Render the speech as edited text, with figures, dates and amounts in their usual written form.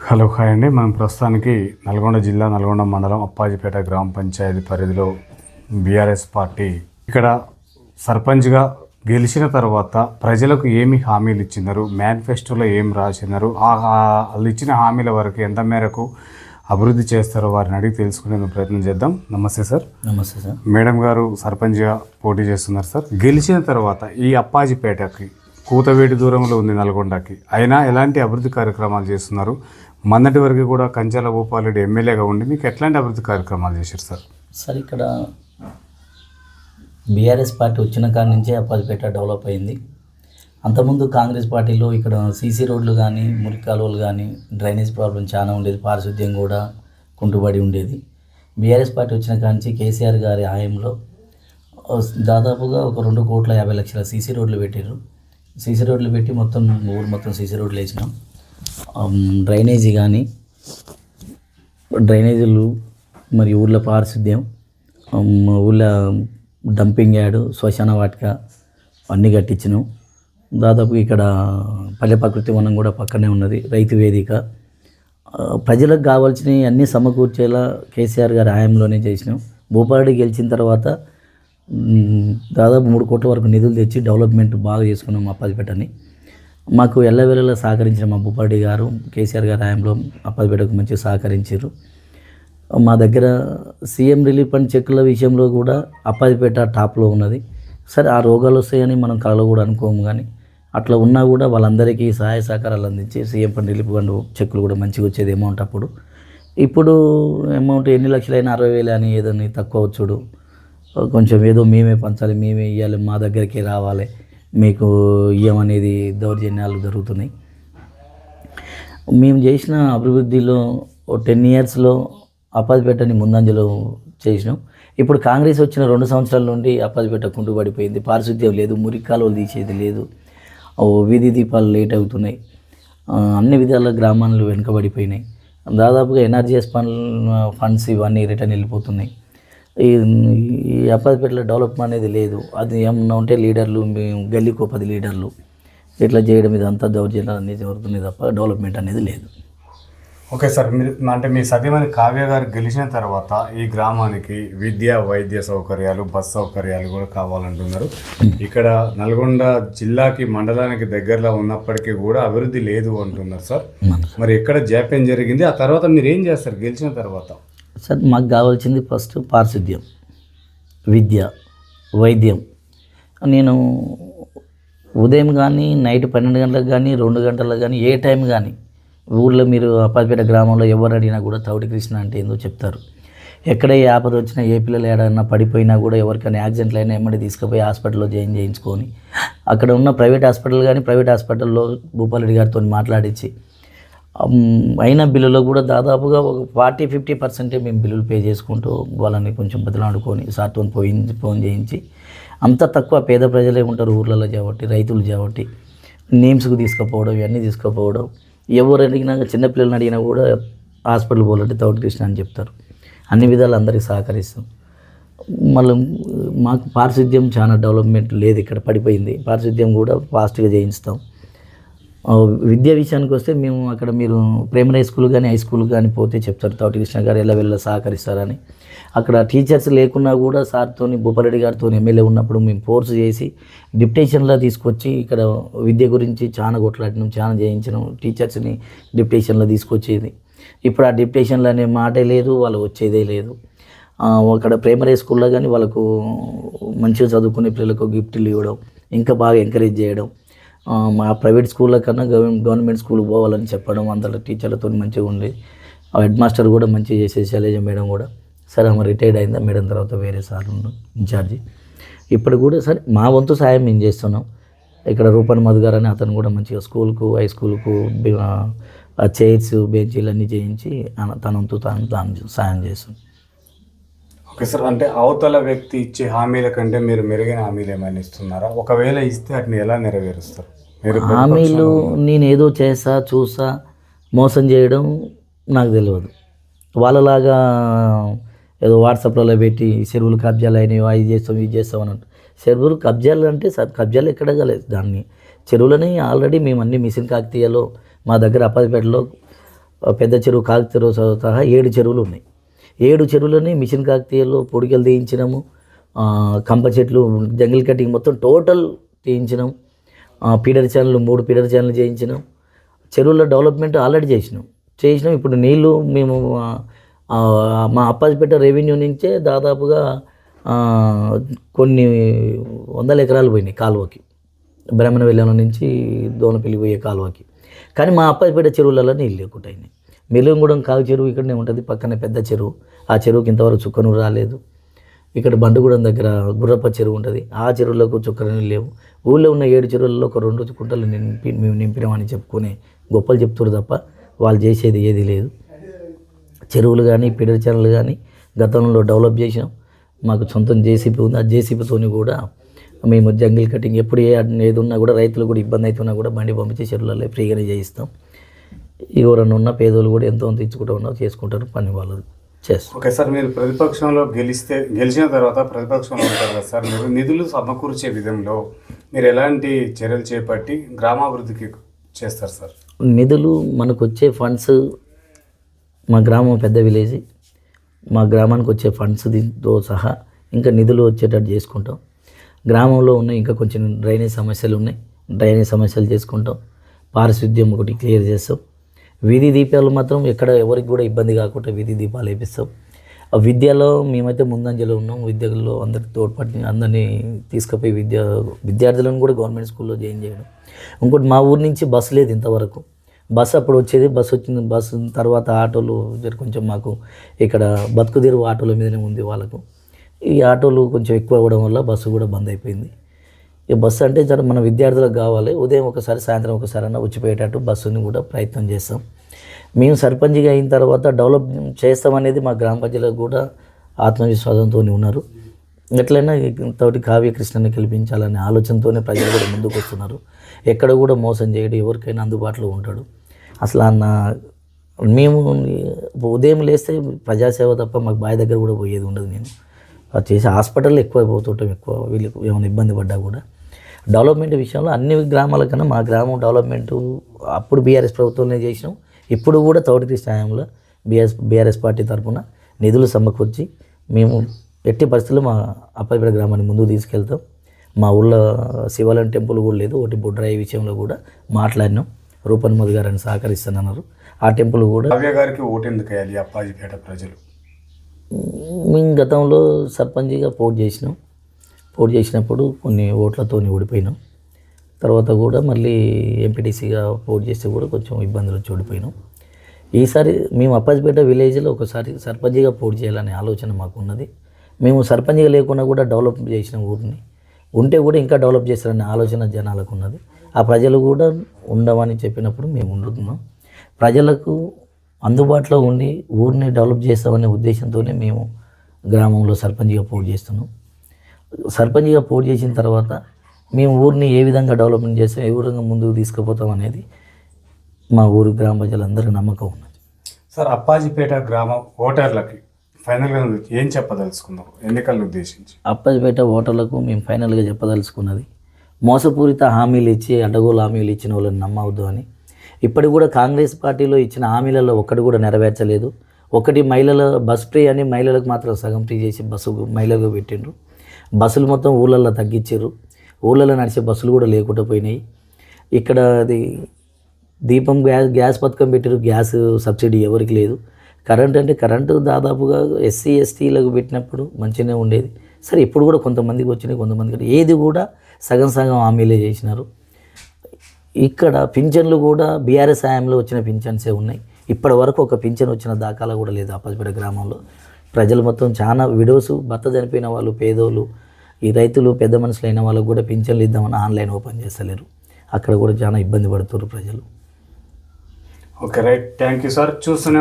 Hello hi అండి. మనం ప్రస్తుతానికి నల్గొండ జిల్లా నల్గొండ మండలం అప్పాజిపేట గ్రామ పంచాయతీ పరిధిలో బీఆర్ఎస్ పార్టీ ఇక్కడ సర్పంచ్గా గెలిచిన తర్వాత ప్రజలకు ఏమి హామీలు ఇచ్చినారు, మేనిఫెస్టోలో ఏం రాసినారు, వాళ్ళు ఇచ్చిన హామీల వరకు ఎంత మేరకు అభివృద్ధి చేస్తారో వారిని అడిగి తెలుసుకునే ప్రయత్నం చేద్దాం. నమస్తే సార్. నమస్తే సార్. మేడం గారు సర్పంచ్గా పోటీ చేస్తున్నారు సార్. గెలిచిన తర్వాత ఈ అప్పాజిపేటకి కూతవేటి దూరంలో ఉంది నల్గొండకి, అయినా ఎలాంటి అభివృద్ధి కార్యక్రమాలు చేస్తున్నారు? మొన్నటి వరకు కూడా కంచాల భూపాలరెడ్డి ఎమ్మెల్యేగా ఉండి మీకు ఎట్లాంటి అభివృద్ధి కార్యక్రమాలు చేశారు సార్? సార్, ఇక్కడ బీఆర్ఎస్ పార్టీ వచ్చిన కాడి నుంచే అప్పాజిపేట డెవలప్ అయింది. అంతకుముందు కాంగ్రెస్ పార్టీలో ఇక్కడ సీసీ రోడ్లు కానీ, మురికి కాలువలు కానీ, డ్రైనేజ్ ప్రాబ్లం చాలా ఉండేది, పారిశుద్ధ్యం కూడా కుంటుబడి ఉండేది. బీఆర్ఎస్ పార్టీ వచ్చిన కాడి నుంచి కేసీఆర్ గారి హాయంలో దాదాపుగా ఒక 2,50,00,000 సీసీ రోడ్లు పెట్టారు. సీసీ రోడ్లు పెట్టి మొత్తం ఊరు మొత్తం సీసీ రోడ్లు వేసినాం. డ్రైనేజీ కానీ, డ్రైనేజీలు మరియు ఊళ్ళో పారిశుద్ధ్యం, ఊళ్ళో డంపింగ్ యార్డు, శ్మశాన వాటిక అన్నీ కట్టించినాం. దాదాపు ఇక్కడ పల్లె ప్రకృతి వనం కూడా పక్కనే ఉన్నది, రైతు వేదిక. ప్రజలకు కావాల్సినవి అన్నీ సమకూర్చేలా కేసీఆర్ గారి హాయంలోనే చేసినాం. భూపారెడ్డి గెలిచిన తర్వాత దాదాపు 3 కోట్ల వరకు నిధులు తెచ్చి డెవలప్మెంట్ బాగా చేసుకున్నాం అప్పాజిపేటని. మాకు ఎల్లవేళలా సహకరించిన మా భూపారెడ్డి గారు కేసీఆర్ గారి హాయంలో అప్పాజిపేటకు మంచిగా సహకరించారు. మా దగ్గర సీఎం రిలీఫ్ ఫండ్ చెక్కుల విషయంలో కూడా అప్పాజిపేట టాప్లో ఉన్నది. సరే, ఆ రోగాలు వస్తాయని మనం కళలో కూడా అనుకోము, కానీ అట్లా ఉన్నా కూడా వాళ్ళందరికీ సహాయ సహకారాలు అందించి సీఎం ఫండ్ రిలీఫ్ ఫండ్ చెక్కులు కూడా మంచిగా వచ్చేది అమౌంట్. ఇప్పుడు అమౌంట్ ఎన్ని లక్షలైనా 60,000 అని ఏదని తక్కువ వచ్చుడు, కొంచెం ఏదో మేమే పంచాలి, మేమే ఇవ్వాలి, మా దగ్గరికి రావాలి, మీకు ఇవ్వమనేది దౌర్జన్యాలు జరుగుతున్నాయి. మేము చేసిన అభివృద్ధిలో 10 ఇయర్స్లో అప్పాజిపేటని ముందంజలో చేసినాం. ఇప్పుడు కాంగ్రెస్ వచ్చిన 2 సంవత్సరాల నుండి అప్పాజిపేట కుంటుపడిపోయింది. పారిశుద్ధ్యం లేదు, మురికి కాలువలు తీసేది లేదు, వీధి దీపాలు లేట్ అవుతున్నాయి, అన్ని విధాల గ్రామాలు వెనుకబడిపోయినాయి. దాదాపుగా ఎన్ఆర్జీఎస్ ఫండ్స్ ఇవన్నీ రిటర్న్ వెళ్ళిపోతున్నాయి. ఈ అప్పాజిపేటలో డెవలప్మెంట్ అనేది లేదు. అది ఏమన్నా ఉంటే లీడర్లు, గల్లీకో 10 లీడర్లు ఇట్లా చేయడం, ఇదంతా దౌర్జన్యాలు అనేది జరుగుతుంది తప్ప డెవలప్మెంట్ అనేది లేదు. ఓకే సార్, మీరు అంటే మీ సతీమణి కావ్య గారు గెలిచిన తర్వాత ఈ గ్రామానికి విద్య, వైద్య సౌకర్యాలు, బస్ సౌకర్యాలు కూడా కావాలంటున్నారు. ఇక్కడ నల్గొండ జిల్లాకి మండలానికి దగ్గరలో ఉన్నప్పటికీ కూడా అభివృద్ధి లేదు అంటున్నారు సార్. మరి ఎక్కడ జాప్యం జరిగింది? ఆ తర్వాత మీరు ఏం చేస్తారు గెలిచిన తర్వాత? సార్, మాకు కావాల్సింది ఫస్ట్ పారిశుద్ధ్యం, విద్య, వైద్యం. నేను ఉదయం కానీ, నైట్ 12 గంటలకు కానీ, 2 గంటలకు కానీ, ఏ టైం కానీ ఊళ్ళో మీరు అప్పాజిపేట గ్రామంలో ఎవరు అడిగినా కూడా తౌటి కృష్ణ అంటే ఏందో చెప్తారు. ఎక్కడ ఏ ఆపద వచ్చినా, ఏ పిల్లలు ఏడన్నా పడిపోయినా కూడా, ఎవరికైనా యాక్సిడెంట్లు అయినా ఎమ్మడి తీసుకుపోయి హాస్పిటల్లో జాయిన్ చేయించుకొని, అక్కడ ఉన్న ప్రైవేట్ హాస్పిటల్ కానీ, ప్రైవేట్ హాస్పిటల్లో భూపాలరెడ్డి గారితో మాట్లాడించి అయిన బిల్లులో కూడా దాదాపుగా ఒక 40-50% మేము బిల్లులు పే చేసుకుంటూ వాళ్ళని కొంచెం బదిలాడుకొని సార్తో ఫోన్ చేయించి, అంత తక్కువ పేద ప్రజలే ఉంటారు ఊర్లలో కాబట్టి, రైతులు కాబట్టి నేమ్స్కి తీసుకుపోవడం, ఇవన్నీ తీసుకుపోవడం. ఎవరు అడిగినా, చిన్నపిల్లల్ని అడిగినా కూడా హాస్పిటల్ పోవాలంటే తౌటి కృష్ణ అని చెప్తారు. అన్ని విధాలు అందరికీ సహకరిస్తాం. మళ్ళీ మాకు పారిశుద్ధ్యం చాలా డెవలప్మెంట్ లేదు, ఇక్కడ పడిపోయింది. పారిశుద్ధ్యం కూడా ఫాస్ట్గా చేయిస్తాం. విద్య విషయానికి వస్తే మేము అక్కడ మీరు ప్రైమరీ స్కూల్ కానీ, హై స్కూల్ కానీ పోతే చెప్తారు తౌటి కృష్ణ గారు ఎలా వెళ్ళ సహకరిస్తారని. అక్కడ టీచర్స్ లేకున్నా కూడా సార్తో, భూపారెడ్డి గారితో ఎమ్మెల్యే ఉన్నప్పుడు మేము ఫోర్స్ చేసి డిప్యుటేషన్లో తీసుకొచ్చి ఇక్కడ విద్య గురించి చాలా కొట్లాడినాం, చాలా చేయించినాం. టీచర్స్ని డిప్యుటేషన్లో తీసుకొచ్చేది. ఇప్పుడు ఆ డిప్యుటేషన్లు అనే మాటే లేదు, వాళ్ళు వచ్చేదే లేదు. అక్కడ ప్రైమరీ స్కూల్లో కానీ వాళ్ళకు మంచిగా చదువుకునే పిల్లలకు గిఫ్ట్లు ఇవ్వడం, ఇంకా బాగా ఎంకరేజ్ చేయడం. మా ప్రైవేట్ స్కూళ్ళ కన్నా గవర్నమెంట్ స్కూల్కి పోవాలని చెప్పడం, అందులో టీచర్లతో మంచిగా ఉండి, హెడ్ మాస్టర్ కూడా మంచిగా చేసే శైలజ మేడం కూడా. సరే, ఆమె రిటైర్డ్ అయిందా మేడం, తర్వాత వేరే సార్ ఇన్ఛార్జి. ఇప్పుడు కూడా సరే మా వంతు సాయం మేము చేస్తున్నాం. ఇక్కడ రూపన్ మధు గారు అని అతను కూడా మంచిగా స్కూల్కు, హై స్కూల్కు చైర్స్, బెంచీలు అన్నీ చేయించి తన వంతు తాను సాయం చేస్తున్నాం. ఓకే సార్, అంటే అవతల వ్యక్తి ఇచ్చే హామీల కంటే మీరు మెరుగైన హామీలు ఏమైనా ఇస్తున్నారా? ఒకవేళ ఇస్తే వాటిని ఎలా నెరవేరుస్తారు? హామీలు నేను ఏదో చేసా చూసా మోసం చేయడం నాకు తెలియదు. వాళ్ళలాగా ఏదో వాట్సాప్లలో పెట్టి చెరువులు కబ్జాలు అయినాయి, అది చేస్తాం ఇది చేస్తాం అని. చెరువులు కబ్జాలు అంటే కబ్జాలు ఎక్కడ కాలేదు. దాన్ని చెరువులని ఆల్రెడీ మేము అన్ని మిషన్ కాకతీయలో మా దగ్గర అప్పాజిపేటలో పెద్ద చెరువు కాకతీయ సహా 7 చెరువులు ఉన్నాయి. 7 చెరువులని మిషన్ కాకతీయలో పొడికలు తీయించినాము. కంప చెట్లు, జంగిల్ కటింగ్ మొత్తం టోటల్ తీయించినాం. పీడర్ channel 3 పీడర్ channel చేయించినాం. చెరువుల డెవలప్మెంట్ ఆల్రెడీ చేసినాం. ఇప్పుడు నీళ్ళు మేము మా అప్పాజిపేట రెవెన్యూ నుంచే దాదాపుగా కొన్ని 100 ఎకరాలు పోయినాయి కాలువకి, బ్రహ్మణ వెల్లం నుంచి దోనపల్లి పోయే కాలువకి. కానీ మా అప్పాజిపేట చెరువులలో నీళ్ళు లేకుండా అయినాయి. మెలుగుగూడెం కాగు చెరువు ఇక్కడనే ఉంటుంది, పక్కనే పెద్ద చెరువు. ఆ చెరువుకి ఇంతవరకు చుక్కనూరు రాలేదు. ఇక్కడ బండుగూడెం దగ్గర గుర్రప్ప చెరువు ఉంటుంది, ఆ చెరువులకు చుక్కనీళ్ళు లేవు. ఊళ్ళో ఉన్న 7 చెరువులలో ఒక 2 కుంటలు మేము నింపినామని చెప్పుకునే గొప్పలు చెప్తారు తప్ప వాళ్ళు చేసేది ఏది లేదు. చెరువులు కానీ పీడర్ ఛానల్ కానీ గతంలో డెవలప్ చేసినాం. మాకు సొంతం జేసీబీ ఉంది. ఆ జేసీబీతోని కూడా మేము జంగిల్ కటింగ్ ఎప్పుడు ఏది ఉన్నా కూడా రైతులు కూడా ఇబ్బంది అవుతున్నా కూడా బండి పంపించి చెరువులలో ఫ్రీగానే చేయిస్తాం. ఎవరన్నా ఉన్న పేదోళ్ళు కూడా ఎంతో తెచ్చుకుంటూ ఉన్నా చేసుకుంటారు, పని వాళ్ళు చేస్తారు. ఓకే సార్, మీరు ప్రతిపక్షంలో గెలిచిన తర్వాత ప్రతిపక్షంలో ఉంటారు కదా సార్, మీరు నిధులు సమకూర్చే విధంలో మీరు ఎలాంటి చర్యలు చేపట్టి గ్రామాభివృద్ధికి చేస్తారు సార్? నిధులు మనకు వచ్చే ఫండ్స్, మా గ్రామం పెద్ద విలేజ్, మా గ్రామానికి వచ్చే ఫండ్స్ దీంతో సహా ఇంకా నిధులు వచ్చేటట్టు చేసుకుంటాం. గ్రామంలో ఉన్న ఇంకా కొంచెం డ్రైనేజ్ సమస్యలు ఉన్నాయి, డ్రైనేజ్ సమస్యలు చేసుకుంటాం. పారిశుద్ధ్యం ఒకటి క్లియర్ చేస్తాం. వీధి దీపాలు మాత్రం ఎక్కడ ఎవరికి కూడా ఇబ్బంది కాకుండా వీధి దీపాలు వేపిస్తాం. ఆ విద్యలో మేమైతే ముందంజలో ఉన్నాం. విద్యలో అందరికి తోడ్పడి అందరినీ తీసుకుపోయి విద్యార్థులను కూడా గవర్నమెంట్ స్కూల్లో జాయిన్ చేయడం. ఇంకోటి, మా ఊరి నుంచి బస్సు లేదు ఇంతవరకు. బస్సు అప్పుడు వచ్చేది, బస్సు వచ్చింది. బస్సు తర్వాత ఆటోలు కొంచెం మాకు ఇక్కడ బతుకుదెరువు ఆటోల మీదనే ఉంది వాళ్ళకు. ఈ ఆటోలు కొంచెం ఎక్కువ అవ్వడం వల్ల బస్సు కూడా బంద్ అయిపోయింది. ఈ బస్సు అంటే జర మన విద్యార్థులకు కావాలి, ఉదయం ఒకసారి సాయంత్రం ఒకసారి అన్న వచ్చిపోయేటట్టు బస్సుని కూడా ప్రయత్నం చేస్తాం. మేము సర్పంచ్గా అయిన తర్వాత డెవలప్ చేస్తామనేది మా గ్రామ ప్రజలకు కూడా ఆత్మవిశ్వాసంతో ఉన్నారు. ఎట్లయినా తోటి కావ్య కృష్ణని గెలిపించాలనే ఆలోచనతోనే ప్రజలు కూడా ముందుకు వస్తున్నారు. ఎక్కడ కూడా మోసం చేయడం, ఎవరికైనా అందుబాటులో ఉంటాడు. అసలు మేము ఉదయం లేస్తే ప్రజాసేవ తప్ప మాకు బావి దగ్గర కూడా పోయేది ఉండదు. నేను అది చేసే హాస్పిటల్లో ఎక్కువ పోతుంటాం, ఎక్కువ వీళ్ళకి ఏమైనా ఇబ్బంది పడ్డా కూడా. డెవలప్మెంట్ విషయంలో అన్ని గ్రామాల కన్నా మా గ్రామం డెవలప్మెంటు అప్పుడు బీఆర్ఎస్ ప్రభుత్వంలో చేసినాం. ఇప్పుడు కూడా తోటి కృష్ణ హయాంలో బీఆర్ఎస్ పార్టీ తరఫున నిధులు సమకూర్చి మేము ఎట్టి పరిస్థితుల్లో మా అప్పాయిపేట గ్రామాన్ని ముందుకు తీసుకెళ్తాం. మా ఊళ్ళో శివాలయం టెంపుల్ కూడా లేదు. ఒకటి బొడ్రాయి విషయంలో కూడా మాట్లాడినాం. రూపన్ మోదీ గారు అని సహకరిస్తున్నారు. ఆ టెంపుల్ కూడా. కావ్య గారికి ఓటు ఎందుకు వేయాలి అప్పాజిపేట ప్రజలు? మేము గతంలో సర్పంచ్గా పోటీ చేసినప్పుడు కొన్ని ఓట్లతో ఓడిపోయినాం. తర్వాత కూడా మళ్ళీ ఎంపీటీసీగా పోటీ చేస్తే కూడా కొంచెం ఇబ్బందులు వచ్చి ఓడిపోయినాం. ఈసారి మేము అప్పాజిపేట విలేజ్లో ఒకసారి సర్పంచ్గా పోటీ చేయాలనే ఆలోచన మాకు ఉన్నది. మేము సర్పంచ్గా లేకుండా కూడా డెవలప్ చేసిన ఊరిని ఉంటే కూడా ఇంకా డెవలప్ చేస్తారనే ఆలోచన జనాలకు ఉన్నది. ఆ ప్రజలు కూడా ఉండమని చెప్పినప్పుడు మేము ఉండుతున్నాం. ప్రజలకు అందుబాటులో ఉండి ఊరిని డెవలప్ చేస్తామనే ఉద్దేశంతోనే మేము గ్రామంలో సర్పంచ్గా పోటీ చేస్తున్నాం. సర్పంచ్గా పోటీ చేసిన తర్వాత మేము ఊరిని ఏ విధంగా డెవలప్మెంట్ చేస్తాం, ఏ విధంగా ముందుకు తీసుకుపోతాం అనేది మా ఊరు గ్రామ ప్రజలందరికీ నమ్మకం ఉన్నది. సార్, అప్పాజిపేట గ్రామం ఓటర్లకి ఫైనల్గా ఏం చెప్పదలుచుకున్నాం ఎన్నికలను ఉద్దేశించి? అప్పాజిపేట ఓటర్లకు మేము ఫైనల్గా చెప్పదలుచుకున్నది, మోసపూరిత హామీలు ఇచ్చి అడ్డగోలు హామీలు ఇచ్చిన వాళ్ళని నమ్మవద్దు అని. ఇప్పటికి కూడా కాంగ్రెస్ పార్టీలో ఇచ్చిన హామీలలో ఒక్కటి కూడా నెరవేర్చలేదు. ఒకటి మహిళల బస్ ఫ్రీ అని మహిళలకు మాత్రం సగం ఫ్రీ చేసి బస్సు మహిళలకు పెట్టిండ్రు. బస్సులు మొత్తం ఊళ్ళల్లో తగ్గించారు. ఊళ్ళలో నడిచే బస్సులు కూడా లేకుండా పోయినాయి. ఇక్కడ అది దీపం గ్యాస్ పథకం పెట్టారు. గ్యాస్ సబ్సిడీ ఎవరికి లేదు. కరెంటు దాదాపుగా ఎస్సీ ఎస్టీలకు పెట్టినప్పుడు మంచిగానే ఉండేది. సరే, ఇప్పుడు కూడా కొంతమందికి వచ్చినాయి, కొంతమందికి ఏది కూడా సగం హామీలే చేసినారు. ఇక్కడ పింఛన్లు కూడా బీఆర్ఎస్ హయాంలో వచ్చిన పింఛన్సే ఉన్నాయి. ఇప్పటి వరకు ఒక పింఛన్ వచ్చిన దాఖలా కూడా లేదు. అప్పాజిపేట గ్రామంలో ప్రజలు మొత్తం చాలా విడోస్, భర్త చనిపోయిన వాళ్ళు, పేదోళ్ళు, ఈ రైతులు, పెద్ద మనుషులు అయిన వాళ్ళకు కూడా పింఛన్లు ఇద్దామని ఆన్లైన్ ఓపెన్ చేస్తలేరు. అక్కడ కూడా చాలా ఇబ్బంది పడుతున్నారు ప్రజలు. Okay, right. Thank you sir. చూస్తూనే